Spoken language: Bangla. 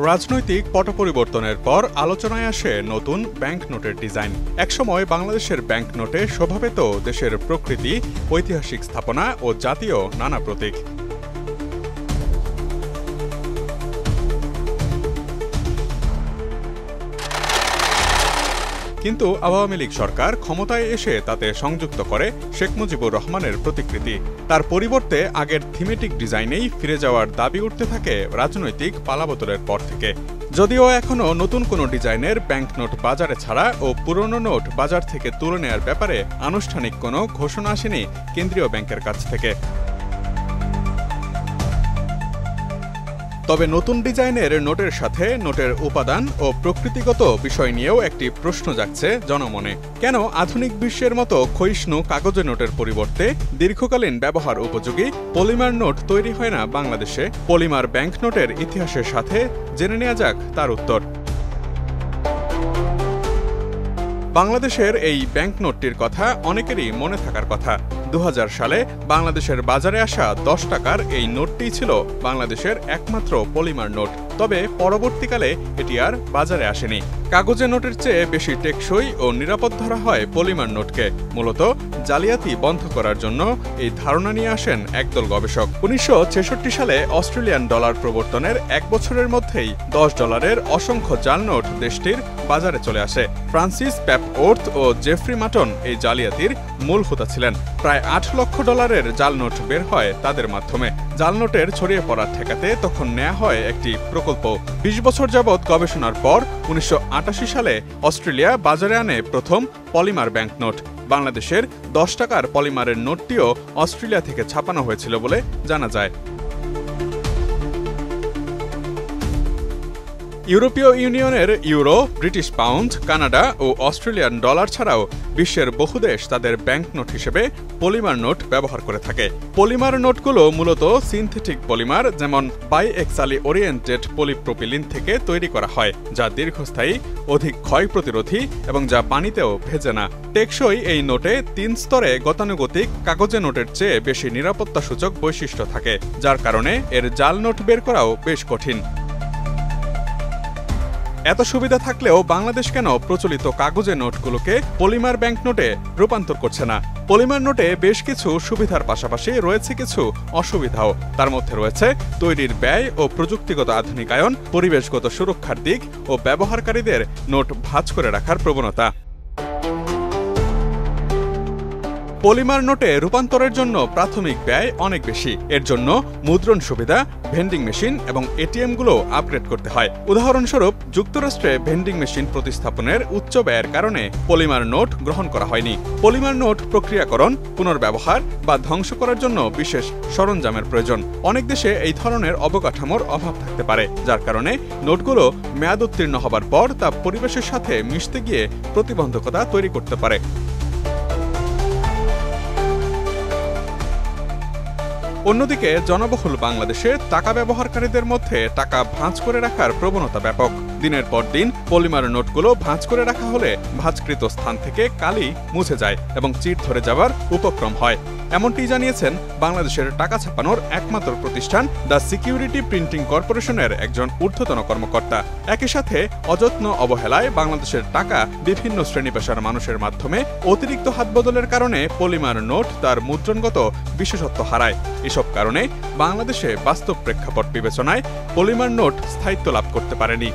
রাজনৈতিক পট পরিবর্তনের পর আলোচনায় আসে নতুন ব্যাংক নোটের ডিজাইন। একসময় বাংলাদেশের ব্যাংক নোটে শোভা পেত দেশের প্রকৃতি, ঐতিহাসিক স্থাপনা ও জাতীয় নানা প্রতীক। কিন্তু আওয়ামী লীগ সরকার ক্ষমতায় এসে তাতে সংযুক্ত করে শেখ মুজিবুর রহমানের প্রতিকৃতি। তার পরিবর্তে আগের থিমেটিক ডিজাইনেই ফিরে যাওয়ার দাবি উঠতে থাকে রাজনৈতিক পালাবদলের পর থেকে। যদিও এখনও নতুন কোনো ডিজাইনের ব্যাংক নোট বাজারে ছাড়া ও পুরনো নোট বাজার থেকে তুলে নেয়ার ব্যাপারে আনুষ্ঠানিক কোনো ঘোষণা আসেনি কেন্দ্রীয় ব্যাংকের কাছ থেকে। তবে নতুন ডিজাইনের নোটের সাথে নোটের উপাদান ও প্রকৃতিগত বিষয় নিয়েও একটি প্রশ্ন জাগছে জনমনে। কেন আধুনিক বিশ্বের মতো ক্ষয়িষ্ণু কাগজের নোটের পরিবর্তে দীর্ঘকালীন ব্যবহার উপযোগী পলিমার নোট তৈরি হয় না বাংলাদেশে? পলিমার ব্যাংক নোটের ইতিহাসের সাথে জেনে নেওয়া যাক তার উত্তর। বাংলাদেশের এই ব্যাংক নোটটির কথা অনেকেরই মনে থাকার কথা। 2000 সালে বাংলাদেশের বাজারে আসা 10 টাকার এই নোটটি ছিল বাংলাদেশের একমাত্র পলিমার নোট। তবে পরবর্তীকালে এটি আর বাজারে আসেনি। কাগজের নোটের চেয়ে বেশি টেকসই ও নিরাপদ ধরা হয় পলিমার নোটকে। মূলত জালিয়াতি বন্ধ করার জন্য এই ধারণা নিয়ে আসেন একদল গবেষক। 1966 সালে অস্ট্রেলিয়ান ডলার প্রবর্তনের 1 বছরের মধ্যেই $10 অসংখ্য জাল নোট দেশটির বাজারে চলে আসে। ফ্রান্সিস প্যাপওর্থ ও জেফ্রি মাটন এই জালিয়াতির মূল হোতা ছিলেন। প্রায় $8 লক্ষ জাল নোট বের হয় তাদের মাধ্যমে। জাল নোটের ছড়িয়ে পড়া ঠেকাতে তখন নেওয়া হয় একটি প্রকল্প। 20 বছর যাবৎ গবেষণার পর 1988 সালে অস্ট্রেলিয়া বাজারে আনে প্রথম পলিমার ব্যাংক নোট। বাংলাদেশের 10 টাকার পলিমারের নোটটিও অস্ট্রেলিয়া থেকে ছাপানো হয়েছিল বলে জানা যায়। ইউরোপীয় ইউনিয়নের ইউরো, ব্রিটিশ পাউন্ড, কানাডা ও অস্ট্রেলিয়ান ডলার ছাড়াও বিশ্বের বহু দেশ তাদের ব্যাংক নোট হিসেবে পলিমার নোট ব্যবহার করে থাকে। পলিমার নোটগুলো মূলত সিনথেটিক পলিমার যেমন বাইএক্সালি ওরিয়েন্টেড পলিপ্রোপিলিন থেকে তৈরি করা হয়, যা দীর্ঘস্থায়ী, অধিক ক্ষয় প্রতিরোধী এবং যা পানিতেও ভেজে না। টেকসই এই নোটে 3 স্তরে গতানুগতিক কাগজে নোটের চেয়ে বেশি নিরাপত্তাসূচক বৈশিষ্ট্য থাকে, যার কারণে এর জাল নোট বের করাও বেশ কঠিন। এত সুবিধা থাকলেও বাংলাদেশ কেন প্রচলিত কাগজের নোটগুলোকে পলিমার ব্যাংক নোটে রূপান্তর করছে না? পলিমার নোটে বেশ কিছু সুবিধার পাশাপাশি রয়েছে কিছু অসুবিধাও। তার মধ্যে রয়েছে তৈরির ব্যয় ও প্রযুক্তিগত আধুনিকায়ন, পরিবেশগত সুরক্ষার দিক ও ব্যবহারকারীদের নোট ভাঁজ করে রাখার প্রবণতা। পলিমার নোটে রূপান্তরের জন্য প্রাথমিক ব্যয় অনেক বেশি। এর জন্য মুদ্রণ সুবিধা, ভেন্ডিং মেশিন এবং এটিএমগুলো আপগ্রেড করতে হয়। উদাহরণস্বরূপ, যুক্তরাষ্ট্রে ভেন্ডিং মেশিন প্রতিস্থাপনের উচ্চ ব্যয়ের কারণে পলিমার নোট গ্রহণ করা হয়নি। পলিমার নোট প্রক্রিয়াকরণ, পুনর্ব্যবহার বা ধ্বংস করার জন্য বিশেষ সরঞ্জামের প্রয়োজন। অনেক দেশে এই ধরনের অবকাঠামোর অভাব থাকতে পারে, যার কারণে নোটগুলো মেয়াদ উত্তীর্ণ হবার পর তা পরিবেশের সাথে মিশতে গিয়ে প্রতিবন্ধকতা তৈরি করতে পারে। অন্যদিকে জনবহুল বাংলাদেশে টাকা ব্যবহারকারীদের মধ্যে টাকা ভাঁজ করে রাখার প্রবণতা ব্যাপক। দিনের পর দিন পলিমার নোটগুলো ভাঁজ করে রাখা হলে ভাঁজকৃত স্থান থেকে কালি মুছে যায় এবং চির ধরে যাওয়ার উপক্রম হয়। এমনটি জানিয়েছেন বাংলাদেশের টাকা ছাপানোর একমাত্র প্রতিষ্ঠান দ্য সিকিউরিটি প্রিন্টিং কর্পোরেশনের একজন ঊর্ধ্বতন কর্মকর্তা। একই সাথে অযত্ন অবহেলায় বাংলাদেশের টাকা বিভিন্ন শ্রেণী পেশার মানুষের মাধ্যমে অতিরিক্ত হাতবদলের কারণে পলিমার নোট তার মুদ্রণগত বিশেষত্ব হারায়। এসব কারণে বাংলাদেশে বাস্তব প্রেক্ষাপট বিবেচনায় পলিমার নোট স্থায়িত্ব লাভ করতে পারেনি।